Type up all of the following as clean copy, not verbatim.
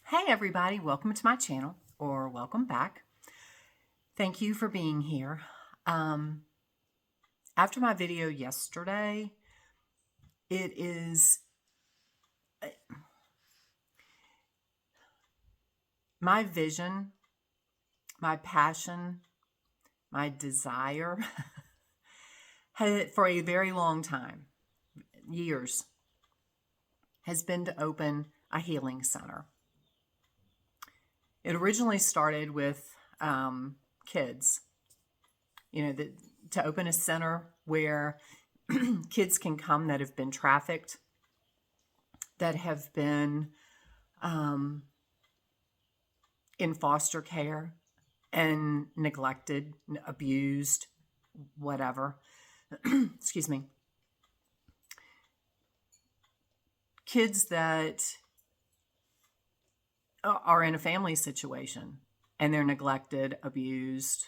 Hey everybody, welcome to my channel or welcome back. Thank you for being here. After my video yesterday, it is my vision, my passion, my desire for a very long time, years, has been to open a healing center. It originally started with kids, to open a center where kids can come that have been trafficked, that have been in foster care and neglected, abused, whatever. Excuse me. Kids that are in a family situation and they're neglected, abused,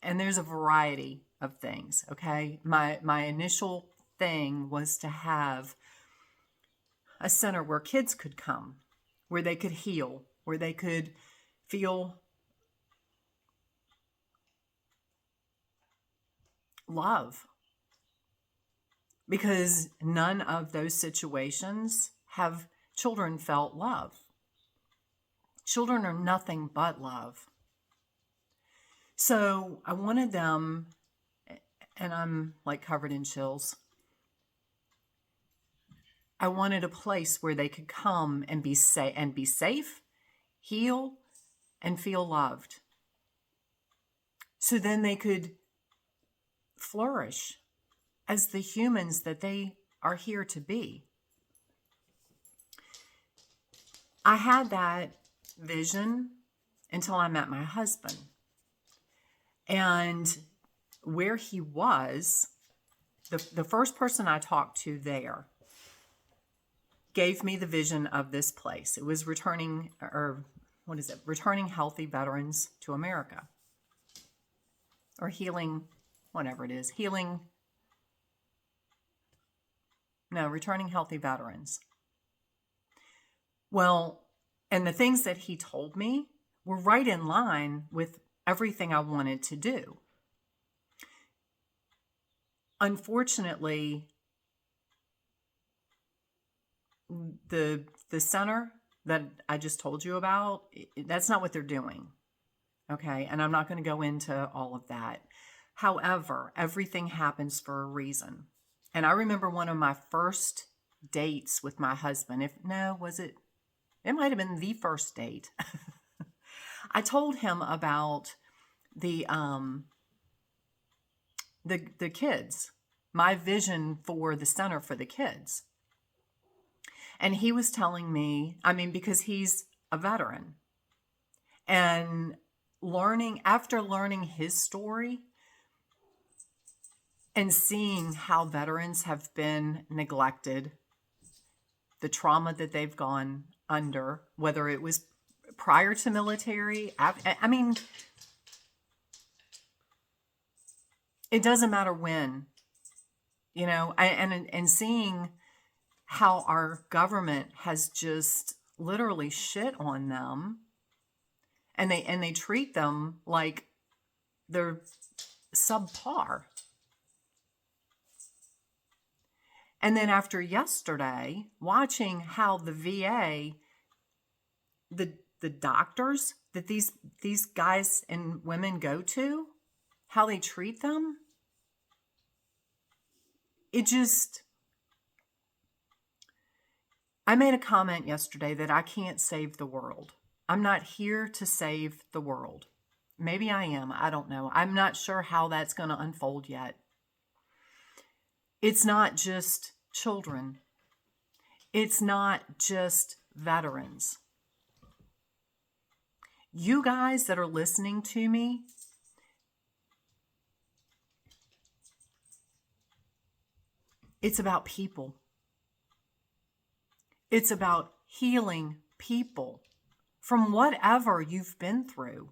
and there's a variety of things, okay? My initial thing was to have a center where kids could come, where they could heal, where they could feel love. Because none of those situations have children felt love. Children are nothing but love. So I wanted them, and I'm like covered in chills. I wanted a place where they could come and be safe, heal, and feel loved. So then they could flourish as the humans that they are here to be. I had that vision until I met my husband. And where he was, the first person I talked to there gave me the vision of this place. It was returning healthy veterans to America. Or healing, whatever it is, returning healthy veterans. Well, and the things that he told me were right in line with everything I wanted to do. Unfortunately, the center that I just told you about, that's not what they're doing. Okay, and I'm not going to go into all of that. However, everything happens for a reason. And I remember one of my first dates with my husband. It might have been the first date. I told him about the kids, my vision for the center for the kids. And he was telling me, because he's a veteran, and after learning his story and seeing how veterans have been neglected, the trauma that they've gone under, whether it was prior to military, it doesn't matter when, and seeing how our government has just literally shit on them, and they treat them like they're subpar. And then after yesterday, watching how the VA, the doctors that these guys and women go to, how they treat them, I made a comment yesterday that I can't save the world. I'm not here to save the world. Maybe I am. I don't know. I'm not sure how that's going to unfold yet. It's not just children. It's not just veterans. You guys that are listening to me, it's about people. It's about healing people from whatever you've been through.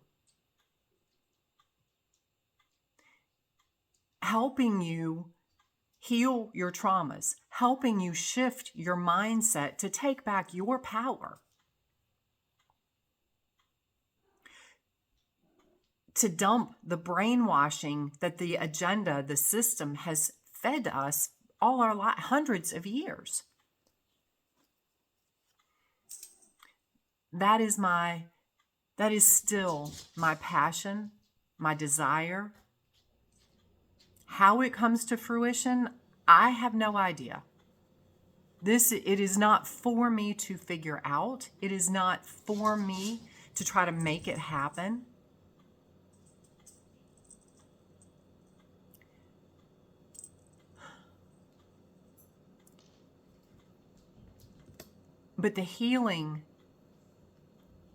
Helping you heal your traumas, helping you shift your mindset to take back your power. To dump the brainwashing that the agenda, the system has fed us all our hundreds of years. That is still my passion, my desire. How it comes to fruition, I have no idea. It is not for me to figure out. It is not for me to try to make it happen. But the healing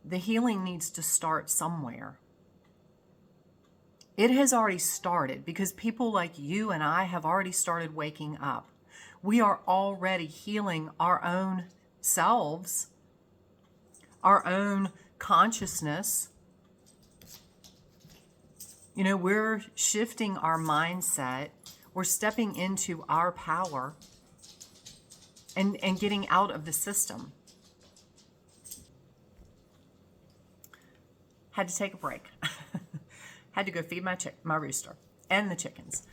needs to start somewhere. It has already started because people like you and I have already started waking up. We are already healing our own selves, our own consciousness. You know, we're shifting our mindset. We're stepping into our power and getting out of the system. Had to take a break. Had to go feed my rooster and the chickens.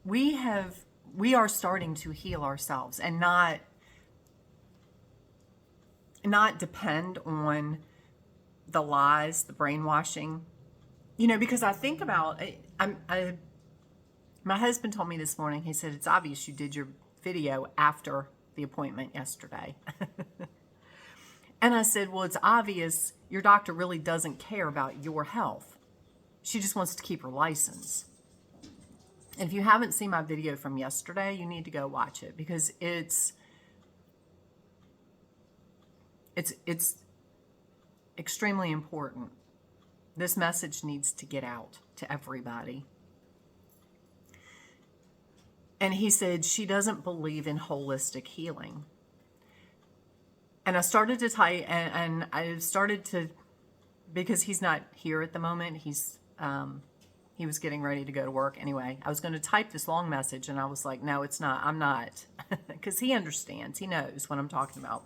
We are starting to heal ourselves and not depend on the lies, the brainwashing. You know, because I think about my husband told me this morning, he said, it's obvious you did your video after the appointment yesterday. And I said, well, it's obvious your doctor really doesn't care about your health. She just wants to keep her license. And if you haven't seen my video from yesterday, you need to go watch it because it's extremely important. This message needs to get out to everybody. And he said she doesn't believe in holistic healing. And I started to type, and I started to, because he's not here at the moment, he was getting ready to go to work anyway. I was going to type this long message, and I was like, no, it's not. I'm not. Because he understands. He knows what I'm talking about.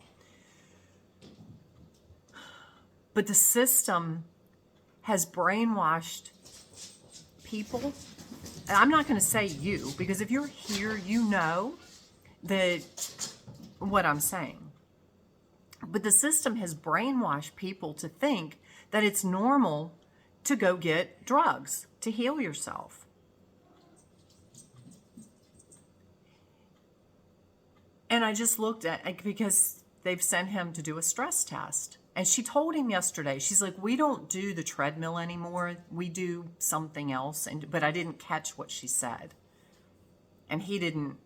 But the system has brainwashed people. And I'm not going to say you, because if you're here, you know that what I'm saying. But the system has brainwashed people to think that it's normal to go get drugs to heal yourself. And I just looked at, because they've sent him to do a stress test. And she told him yesterday, she's like, we don't do the treadmill anymore. We do something else. But I didn't catch what she said. And he didn't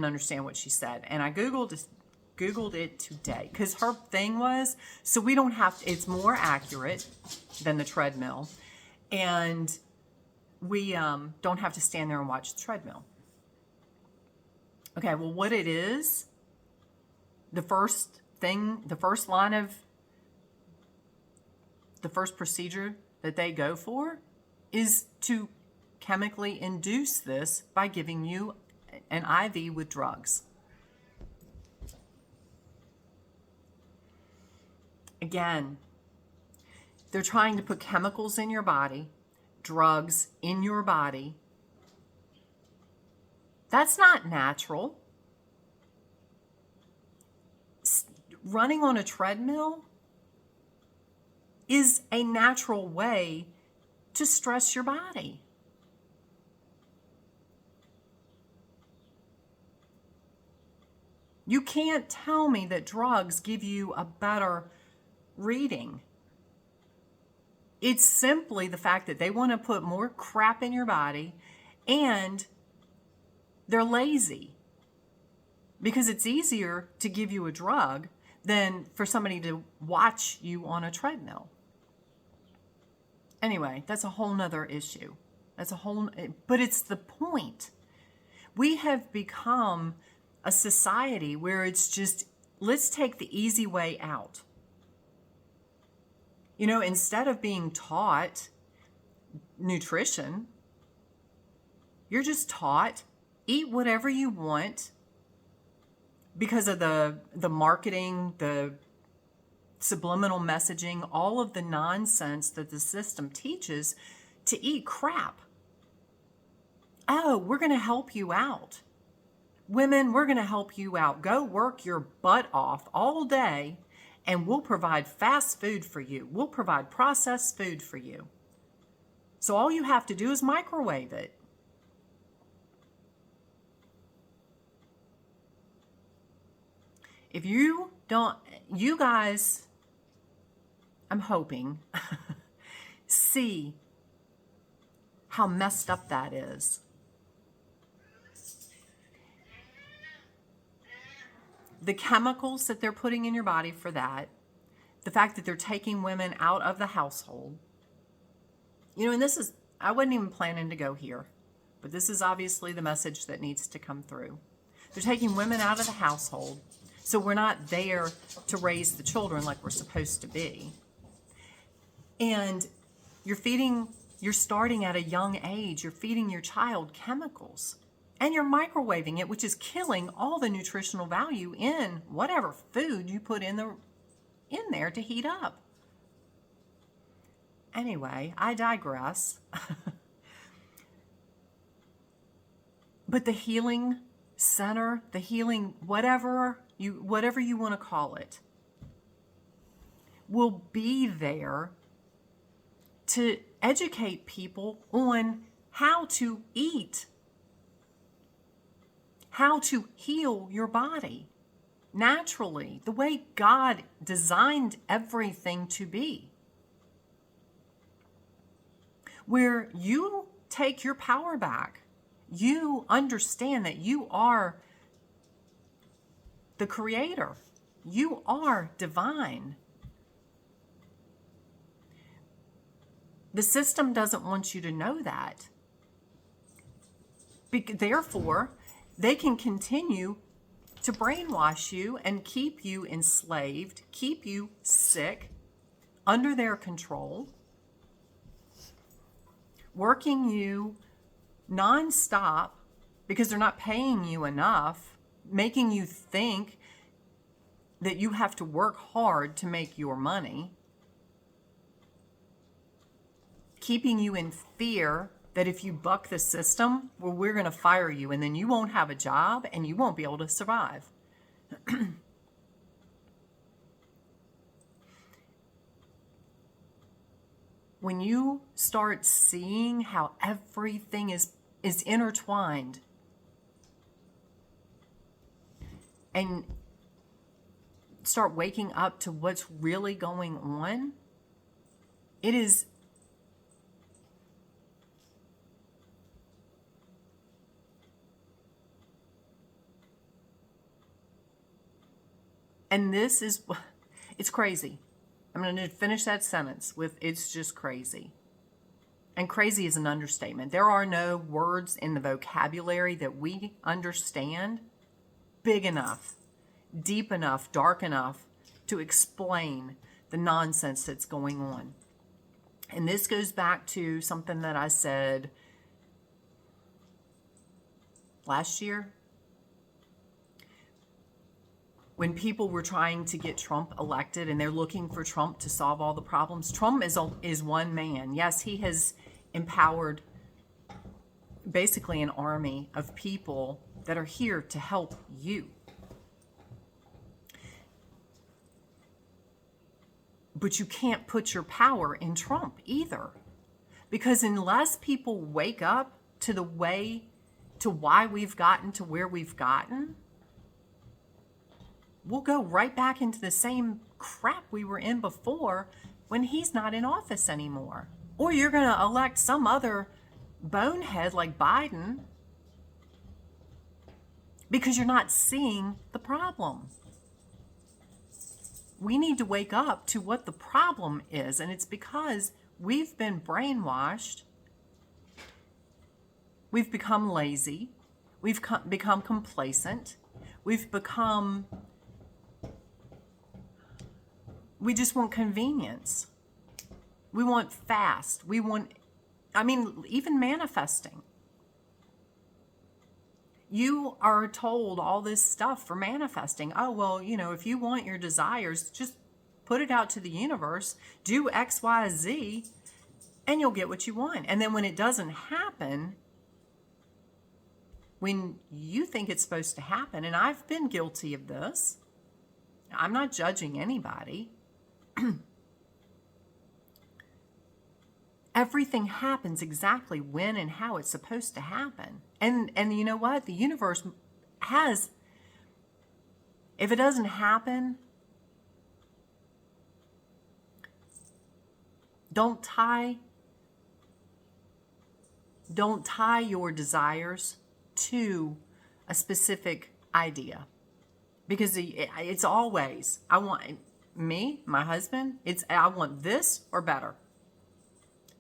understand what she said. And I Googled it today because her thing was, so we don't have to, it's more accurate than the treadmill. And we don't have to stand there and watch the treadmill. Okay, well, what it is, the first procedure that they go for is to chemically induce this by giving you an IV with drugs. Again, they're trying to put chemicals in your body, drugs in your body. That's not natural. Running on a treadmill is a natural way to stress your body. You can't tell me that drugs give you a better reading. It's simply the fact that they want to put more crap in your body, and they're lazy. Because it's easier to give you a drug than for somebody to watch you on a treadmill. Anyway, that's a whole nother issue. But it's the point. We have become a society where it's just, let's take the easy way out. You know, instead of being taught nutrition. You're just taught, eat whatever you want because of the marketing, the subliminal messaging, all of the nonsense that the system teaches, to eat crap. Oh, we're going to help you out. Women, we're going to help you out. Go work your butt off all day and we'll provide fast food for you. We'll provide processed food for you. So all you have to do is microwave it. If you don't, you guys, I'm hoping, see how messed up that is. The chemicals that they're putting in your body for that, the fact that they're taking women out of the household. You know, and this is, I wasn't even planning to go here, but this is obviously the message that needs to come through. They're taking women out of the household, so we're not there to raise the children like we're supposed to be. And you're starting at a young age, you're feeding your child chemicals. And you're microwaving it, which is killing all the nutritional value in whatever food you put in there to heat up. Anyway, I digress. But the healing center, the healing, whatever you want to call it, will be there to educate people on how to eat, how to heal your body naturally, the way God designed everything to be. Where you take your power back, you understand that you are the creator, you are divine. The system doesn't want you to know that. Therefore, they can continue to brainwash you and keep you enslaved, keep you sick, under their control, working you nonstop because they're not paying you enough, making you think that you have to work hard to make your money, keeping you in fear that if you buck the system, well, we're going to fire you and then you won't have a job and you won't be able to survive. When you start seeing how everything is intertwined and start waking up to what's really going on, it is and this is, it's crazy. I'm going to finish that sentence with, it's just crazy. And crazy is an understatement. There are no words in the vocabulary that we understand big enough, deep enough, dark enough to explain the nonsense that's going on. And this goes back to something that I said last year, when people were trying to get Trump elected and they're looking for Trump to solve all the problems. Trump is one man. Yes, he has empowered basically an army of people that are here to help you. But you can't put your power in Trump either. Because unless people wake up to why we've gotten to where we've gotten, we'll go right back into the same crap we were in before when he's not in office anymore. Or you're going to elect some other bonehead like Biden because you're not seeing the problem. We need to wake up to what the problem is, and it's because we've been brainwashed. We've become lazy. We've become complacent. We just want convenience. We want fast. We want I mean, even manifesting. You are told all this stuff for manifesting. Oh, well, if you want your desires, just put it out to the universe, do X, Y, Z, and you'll get what you want. And then when it doesn't happen, when you think it's supposed to happen, and I've been guilty of this, I'm not judging anybody. Everything happens exactly when and how it's supposed to happen. And you know what? The universe has, if it doesn't happen, don't tie your desires to a specific idea. Because it's always, I want my husband, I want this or better.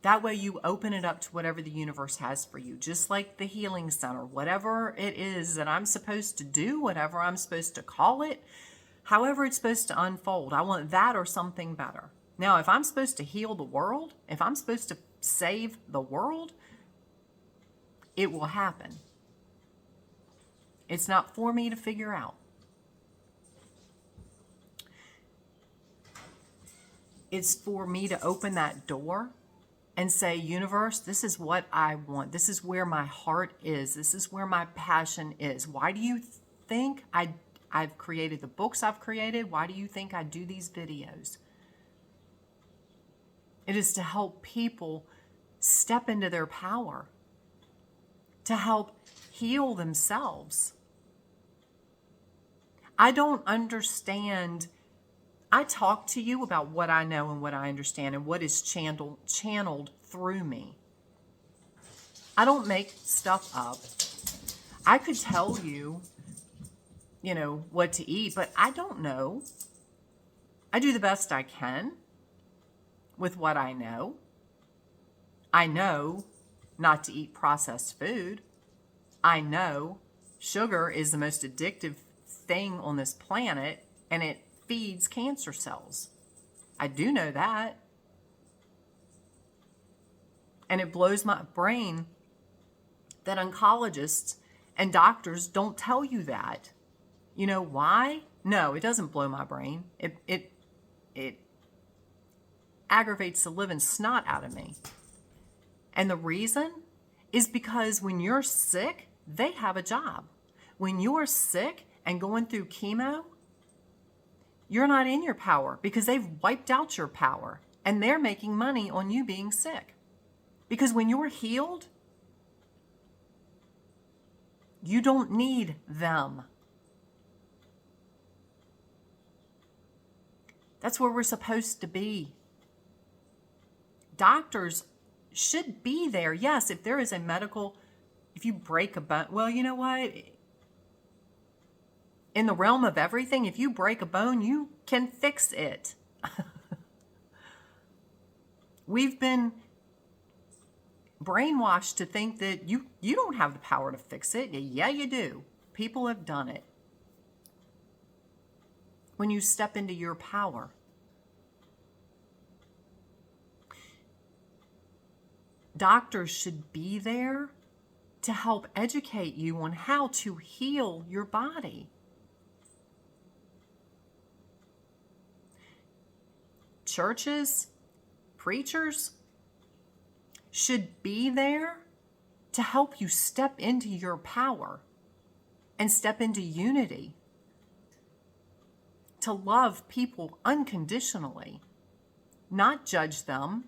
That way you open it up to whatever the universe has for you. Just like the healing center, whatever it is that I'm supposed to do, whatever I'm supposed to call it, however it's supposed to unfold. I want that or something better. Now, if I'm supposed to heal the world, if I'm supposed to save the world, it will happen. It's not for me to figure out. It's for me to open that door and say, universe, this is what I want. This is where my heart is. This is where my passion is. Why do you think I've created the books I've created? Why do you think I do these videos? It is to help people step into their power, to help heal themselves. I don't understand. I talk to you about what I know and what I understand and what is channeled through me. I don't make stuff up. I could tell you, what to eat, but I don't know. I do the best I can with what I know. I know not to eat processed food. I know sugar is the most addictive thing on this planet, and it feeds cancer cells. I do know that. And it blows my brain that oncologists and doctors don't tell you that. You know why? No, it doesn't blow my brain. It aggravates the living snot out of me. And the reason is because when you're sick, they have a job. When you're sick and going through chemo, you're not in your power because they've wiped out your power and they're making money on you being sick. Because when you're healed, you don't need them. That's where we're supposed to be. Doctors should be there. Yes, if there is a medical, if you break a bone, well, you know what? In the realm of everything, if you break a bone, you can fix it. We've been brainwashed to think that you don't have the power to fix it. Yeah, you do. People have done it. When you step into your power. Doctors should be there to help educate you on how to heal your body. Churches, preachers should be there to help you step into your power and step into unity. To love people unconditionally, not judge them,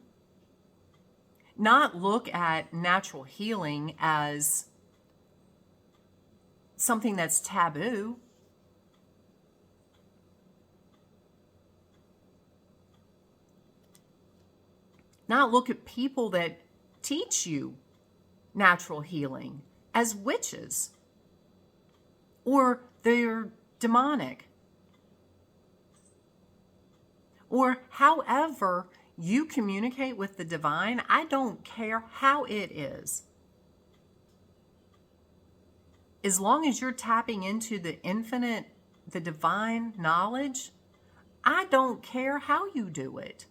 not look at natural healing as something that's taboo. Not look at people that teach you natural healing as witches or they're demonic. Or however you communicate with the divine, I don't care how it is. As long as you're tapping into the infinite, the divine knowledge, I don't care how you do it.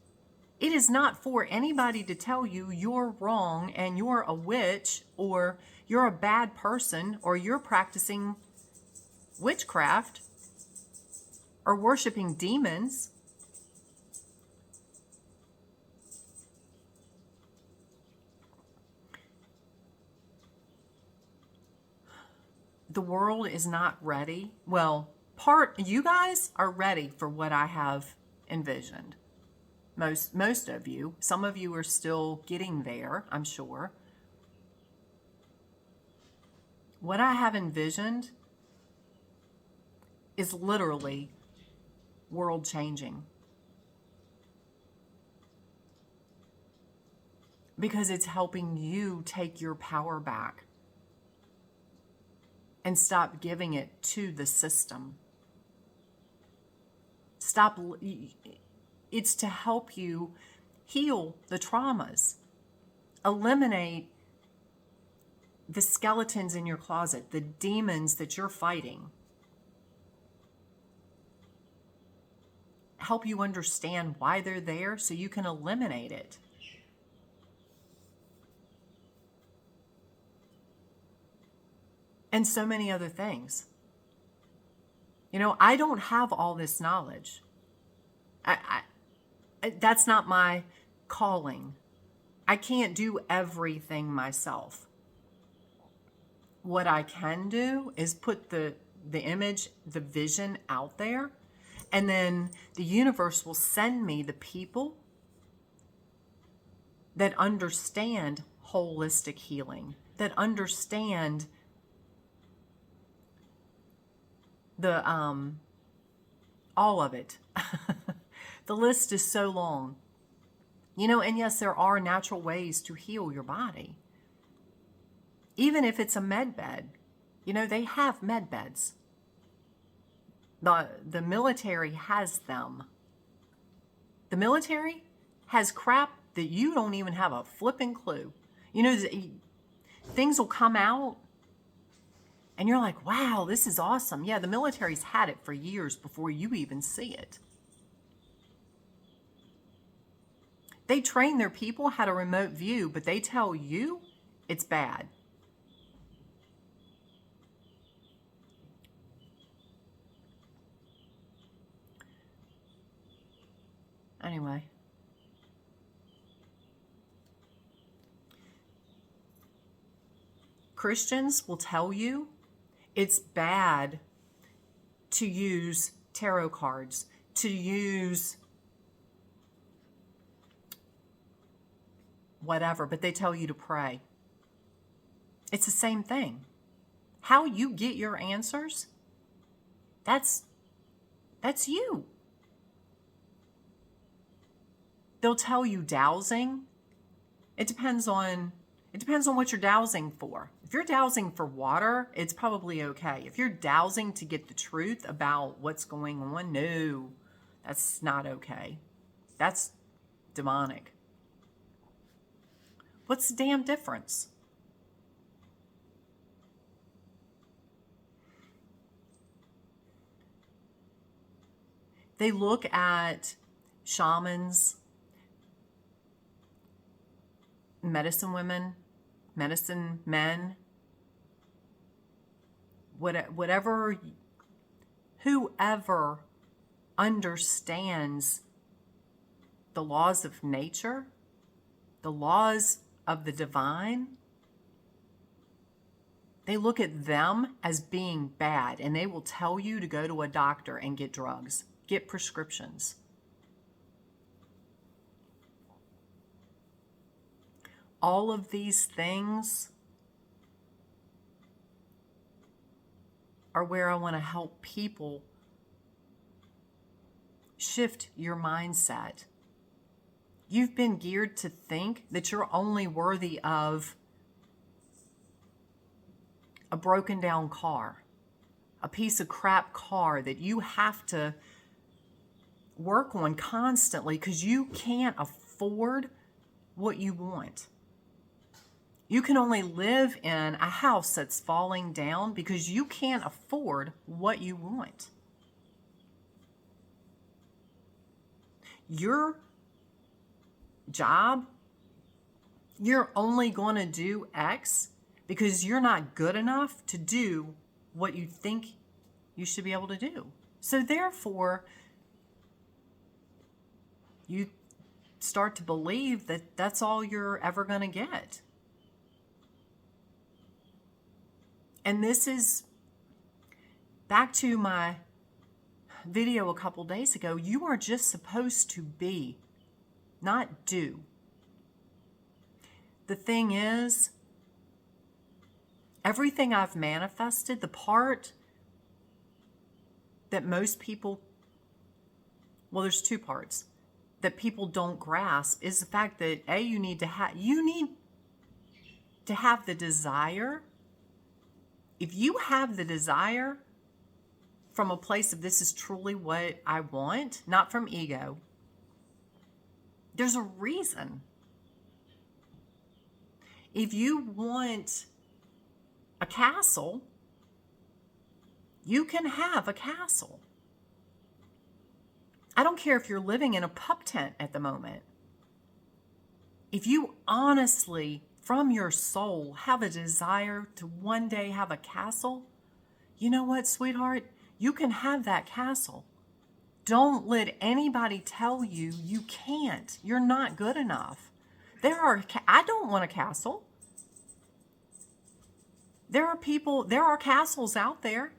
It is not for anybody to tell you you're wrong and you're a witch or you're a bad person or you're practicing witchcraft or worshiping demons. The world is not ready. Well, you guys are ready for what I have envisioned. Most of you. Some of you are still getting there, I'm sure. What I have envisioned is literally world changing. Because it's helping you take your power back and stop giving it to the system. It's to help you heal the traumas, eliminate the skeletons in your closet, the demons that you're fighting. Help you understand why they're there so you can eliminate it. And so many other things. You know, I don't have all this knowledge. That's not my calling. I can't do everything myself. What I can do is put the image, the vision out there, and then the universe will send me the people that understand holistic healing, that understand the all of it. The list is so long. You know, and yes, there are natural ways to heal your body. Even if it's a med bed. You know, they have med beds. The military has them. The military has crap that you don't even have a flipping clue. You know, things will come out and you're like, wow, this is awesome. Yeah, the military's had it for years before you even see it. They train their people how to remote view, but they tell you it's bad. Anyway. Christians will tell you it's bad to use tarot cards, to use whatever, but they tell you to pray. It's the same thing. How you get your answers, that's you. They'll tell you dowsing. It depends on what you're dowsing for. If you're dowsing for water, it's probably okay. If you're dowsing to get the truth about what's going on, no, that's not okay. That's demonic. What's the damn difference? They look at shamans, medicine women, medicine men, whatever, whoever understands the laws of nature, the laws of the divine, they look at them as being bad, and they will tell you to go to a doctor and get drugs, get prescriptions. All of these things are where I want to help people shift your mindset. You've been geared to think that you're only worthy of a broken down car, a piece of crap car that you have to work on constantly because you can't afford what you want. You can only live in a house that's falling down because you can't afford what you want. Your job, you're only going to do X because you're not good enough to do what you think you should be able to do. So therefore, you start to believe that that's all you're ever going to get. And this is back to my video a couple days ago. You are just supposed to be, not do. The thing is, everything I've manifested, the part that most people, well, there's two parts that people don't grasp, is the fact that you need to have the desire. If you have the desire from a place of this is truly what I want, not from ego, there's a reason. If you want a castle, you can have a castle. I don't care if you're living in a pup tent at the moment. If you honestly, from your soul, have a desire to one day have a castle, you know what, sweetheart? You can have that castle. Don't let anybody tell you you can't. You're not good enough. I don't want a castle. There are castles out there.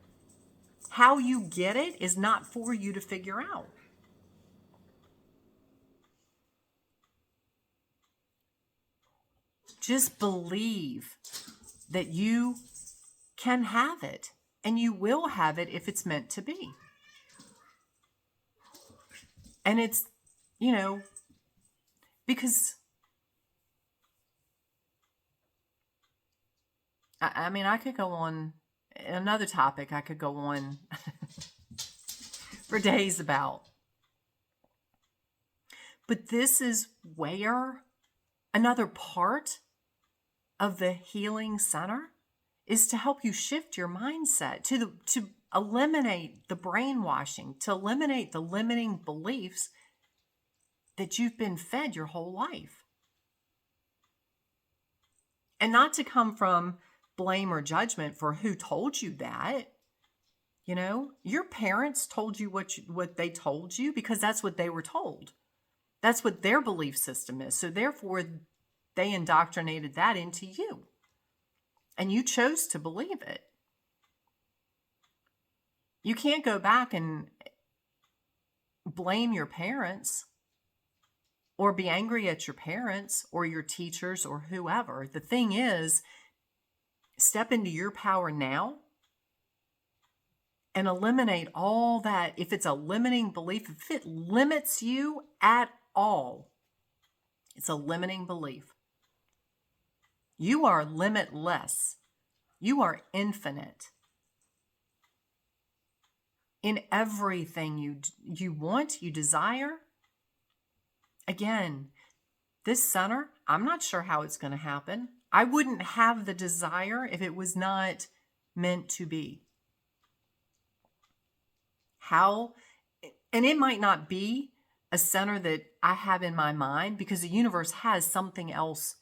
How you get it is not for you to figure out. Just believe that you can have it, and you will have it if it's meant to be. And it's, because I mean, I could go on another topic I could go on for days about. But this is where another part of the healing center is to help you shift your mindset, to eliminate the brainwashing, to eliminate the limiting beliefs that you've been fed your whole life. And not to come from blame or judgment for who told you that. Your parents told you what they told you because that's what they were told. That's what their belief system is. So therefore, they indoctrinated that into you. And you chose to believe it. You can't go back and blame your parents or be angry at your parents or your teachers or whoever. The thing is, step into your power now and eliminate all that. If it's a limiting belief, if it limits you at all, it's a limiting belief. You are limitless. You are infinite. In everything you want, you desire. Again, this center, I'm not sure how it's going to happen. I wouldn't have the desire if it was not meant to be. How? And it might not be a center that I have in my mind because the universe has something else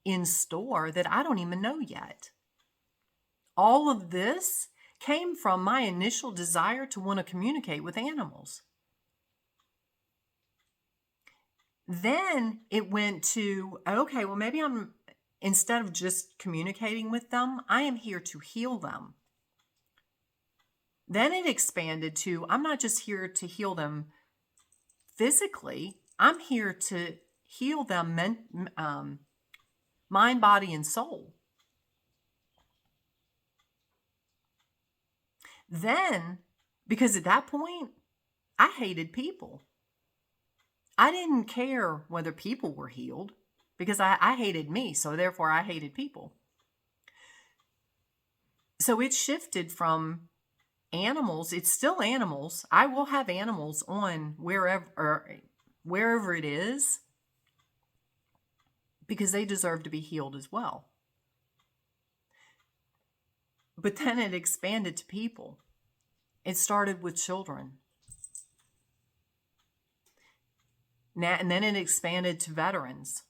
in store that I don't even know yet. All of this came from my initial desire to want to communicate with animals. Then it went to, okay, well, maybe instead of just communicating with them, I am here to heal them. Then it expanded to, I'm not just here to heal them physically, I'm here to heal them mind, body, and soul. Then, because at that point, I hated people. I didn't care whether people were healed because I hated me, so therefore I hated people. So it shifted from animals. It's still animals. I will have animals on wherever it is because they deserve to be healed as well. But then it expanded to people. It started with children. Now, and then it expanded to veterans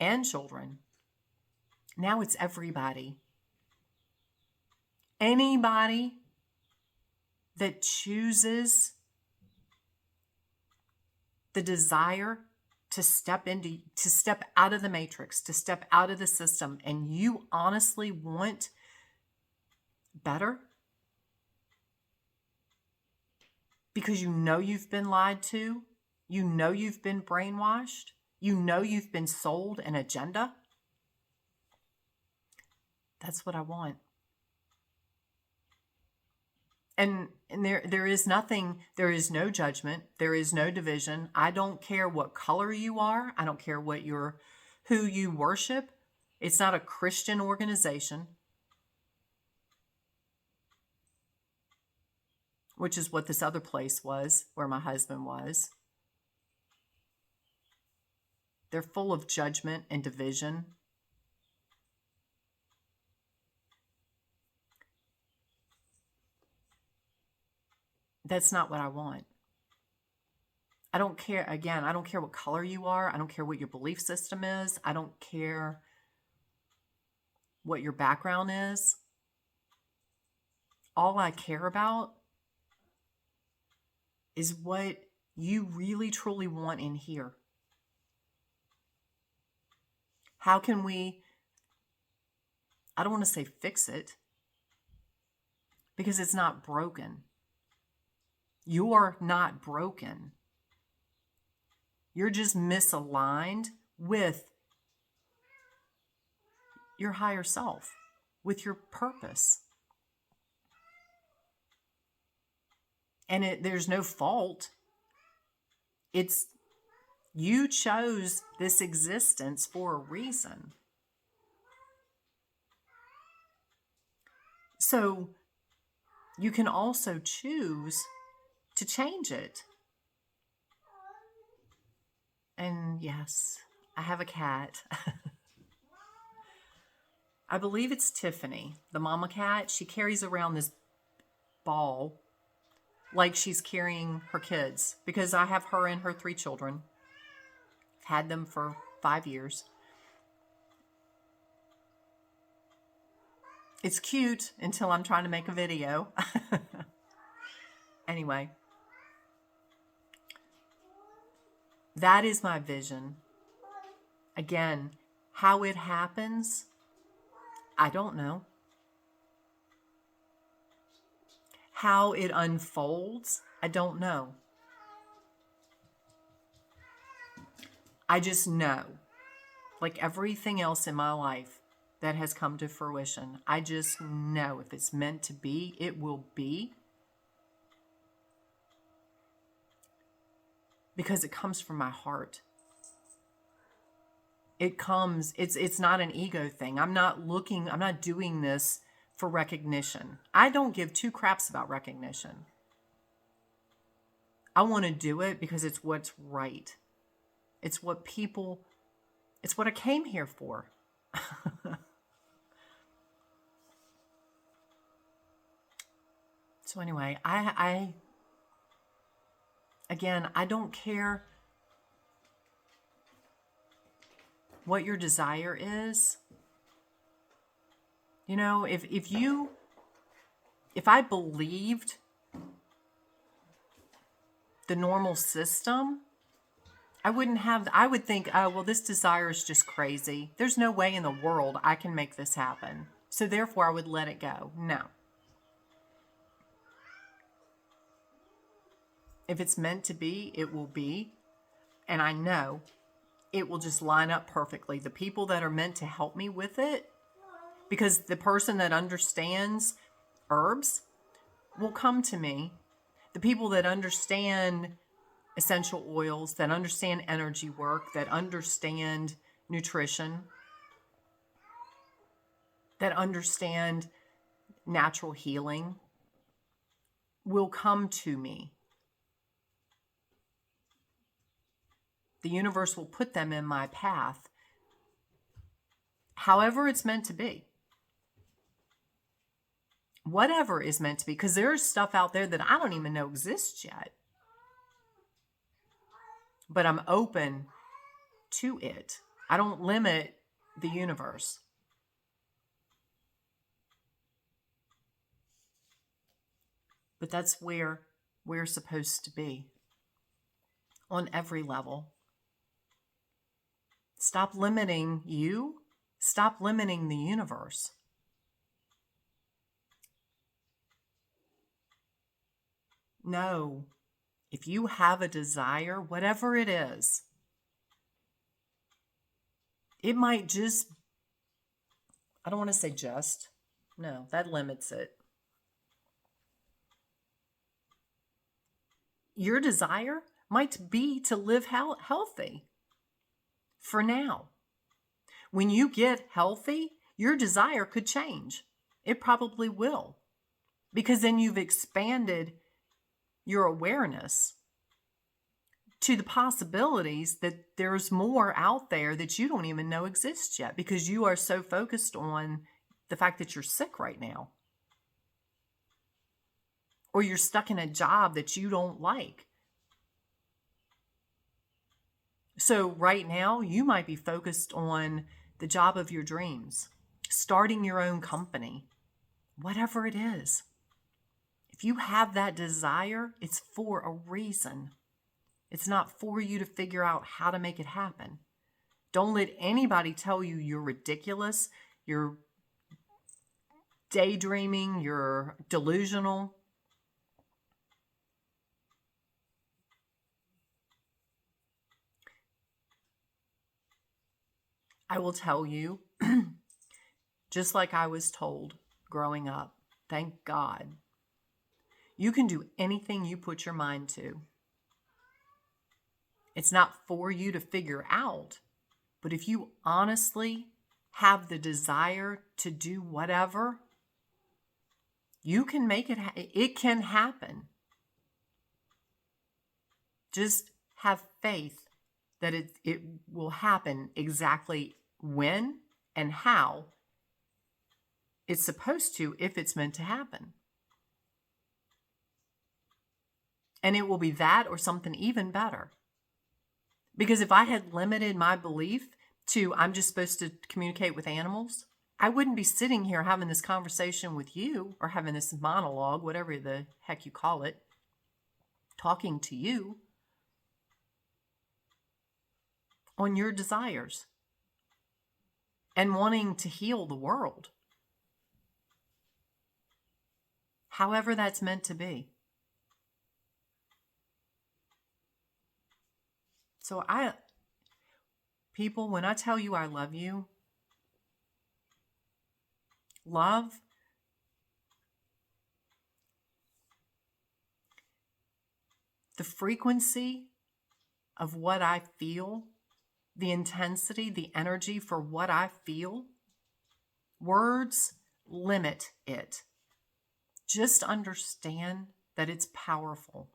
and children. Now it's everybody. Anybody that chooses the desire to step out of the matrix, to step out of the system, and you honestly want better because you know you've been lied to, you know you've been brainwashed, you know you've been sold an agenda. That's what I want. And there is nothing, there is no judgment, there is no division. I don't care what color you are. I don't care who you worship. It's not a Christian organization, which is what this other place was, where my husband was. They're full of judgment and division. That's not what I want. I don't care, again, I don't care what color you are. I don't care what your belief system is. I don't care what your background is. All I care about is what you really truly want in here. How can we, I don't want to say fix it, because it's not broken. You're not broken. You're just misaligned with your higher self, with your purpose. And there's no fault. It's you chose this existence for a reason. So you can also choose to change it. And yes, I have a cat. I believe it's Tiffany, the mama cat. She carries around this ball like she's carrying her kids, because I have her and her 3 children. I've had them for 5 years. It's cute until I'm trying to make a video. Anyway, that is my vision. Again, how it happens, I don't know. How it unfolds, I don't know. I just know, like everything else in my life that has come to fruition, I just know if it's meant to be, it will be. Because it comes from my heart. It comes, it's not an ego thing. I'm not doing this for recognition. I don't give 2 craps about recognition. I want to do it because it's what's right. It's what I came here for. So anyway, again, I don't care what your desire is. You know, if I believed the normal system, I would think, oh, well, this desire is just crazy. There's no way in the world I can make this happen. So therefore I would let it go. No. If it's meant to be, it will be. And I know it will just line up perfectly. The people that are meant to help me with it, because the person that understands herbs will come to me. The people that understand essential oils, that understand energy work, that understand nutrition, that understand natural healing will come to me. The universe will put them in my path, however it's meant to be. Whatever is meant to be, because there's stuff out there that I don't even know exists yet. but I'm open to it. I don't limit the universe. But that's where we're supposed to be on every level. Stop limiting you. Stop limiting the universe. No, if you have a desire, whatever it is, it might just, I don't want to say just, no, that limits it. Your desire might be to live healthy for now. When you get healthy, your desire could change. It probably will, because then you've expanded your awareness to the possibilities that there's more out there that you don't even know exists yet, because you are so focused on the fact that you're sick right now, or you're stuck in a job that you don't like. So right now, you might be focused on the job of your dreams, starting your own company, whatever it is. If you have that desire, it's for a reason. It's not for you to figure out how to make it happen. Don't let anybody tell you you're ridiculous, you're daydreaming, you're delusional. I will tell you, just like I was told growing up, thank God, you can do anything you put your mind to. It's not for you to figure out, but if you honestly have the desire to do whatever, you can make it, it can happen. Just have faith that it will happen exactly when and how it's supposed to, if it's meant to happen. And it will be that or something even better. Because if I had limited my belief to I'm just supposed to communicate with animals, I wouldn't be sitting here having this conversation with you, or having this monologue, whatever the heck you call it, talking to you on your desires and wanting to heal the world, however that's meant to be. So people, when I tell you I love you, love, the frequency of what I feel, the intensity, the energy for what I feel, words limit it. Just understand that it's powerful.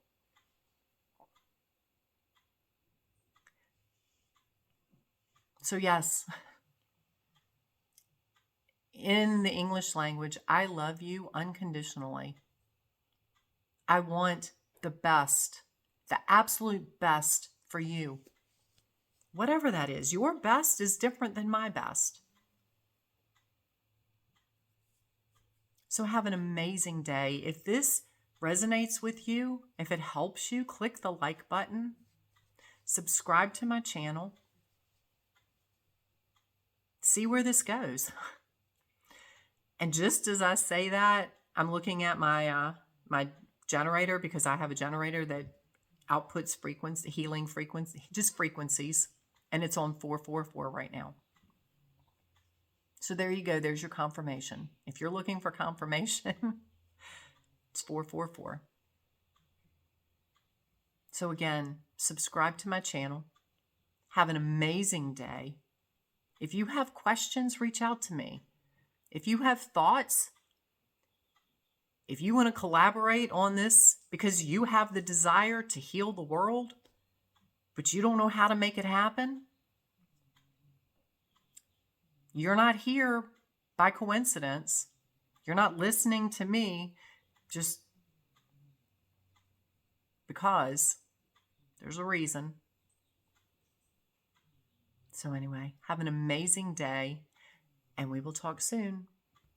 So yes, in the English language, I love you unconditionally. I want the best, the absolute best for you. Whatever that is, your best is different than my best. So have an amazing day. If this resonates with you, if it helps you, click the like button, subscribe to my channel, see where this goes. And just as I say that, I'm looking at my my generator, because I have a generator that outputs frequency, healing frequency, just frequencies, and it's on 444 right now. So there you go. There's your confirmation. If you're looking for confirmation, it's 444. So again, subscribe to my channel. Have an amazing day. If you have questions, reach out to me. If you have thoughts, if you want to collaborate on this because you have the desire to heal the world, but you don't know how to make it happen, you're not here by coincidence. You're not listening to me just because. There's a reason. So, anyway, have an amazing day, and we will talk soon.